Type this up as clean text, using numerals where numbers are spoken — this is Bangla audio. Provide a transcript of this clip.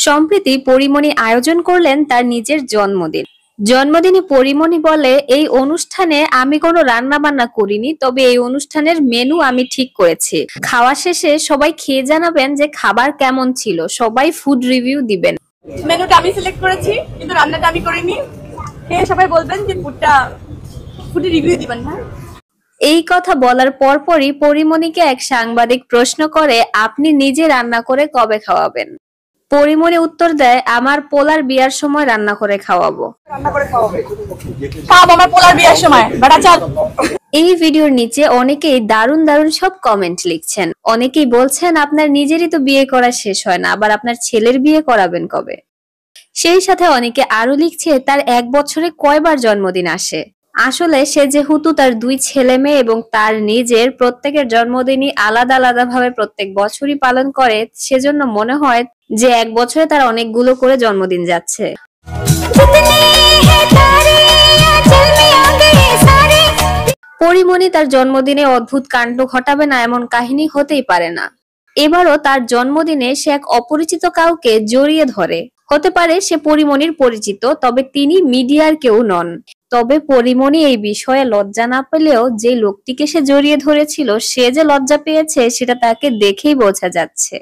সম্প্রতি পরিমণি আয়োজন করলেন তার নিজের জন্মদিন। জন্মদিনে পরিমণি বলে, এই অনুষ্ঠানে আমি কোনো রান্না বান্না করিনি, তবে এই অনুষ্ঠানের মেনু আমি ঠিক করেছি। খাওয়া শেষে সবাই খেয়ে জানাবেন যে খাবার কেমন ছিল, সবাই ফুড রিভিউ দিবেন। মেনুটা আমি সিলেক্ট করেছি, কিন্তু রান্নাটা আমি করিনি। খেয়ে সবাই বলবেন যে ফুড রিভিউ দিবেন। না, এই কথা বলার পরপরই পরিমণিকে এক সাংবাদিক প্রশ্ন করে, আপনি নিজে রান্না করে কবে খাওয়াবেন? পরিমণি উত্তর দেয়, আমার পোলার বিয়ার সময় রান্না করে খাওয়াবো। এই ভিডিওর নিচে অনেকেই দারুণ দারুণ সব কমেন্ট লিখছেন। অনেকেই বলছেন, আপনার নিজেরই তো বিয়ে করা শেষ হয় না, আবার আপনার ছেলের বিয়ে করাবেন কবে? সেই সাথে অনেকে আরো লিখছে, তার 1 বছরে কয়বার জন্মদিন আসে? আসলে সে যেহেতু তার 2 ছেলে মেয়ে এবং তার নিজের প্রত্যেকের জন্মদিনই আলাদা আলাদা ভাবে প্রত্যেক বছরই পালন করে, সেজন্য মনে হয় যে 1 বছরে তার অনেকগুলো করে জন্মদিন যাচ্ছে। পরিমণি তার জন্মদিনে অদ্ভুত কাণ্ড ঘটাবে না এমন কাহিনী হতেই পারে না। এবারও তার জন্মদিনে সে এক অপরিচিত কাউকে জড়িয়ে ধরে। হতে পারে সে পরিমণির পরিচিত, তবে তিনি মিডিয়ার কেউ নন। তবে পরিমণি এই বিষয়ে লজ্জা না পেলেও যে লোকটিকে সে জড়িয়ে ধরেছিল, সে যে লজ্জা পেয়েছে সেটা তাকে দেখেই বোঝা যাচ্ছে।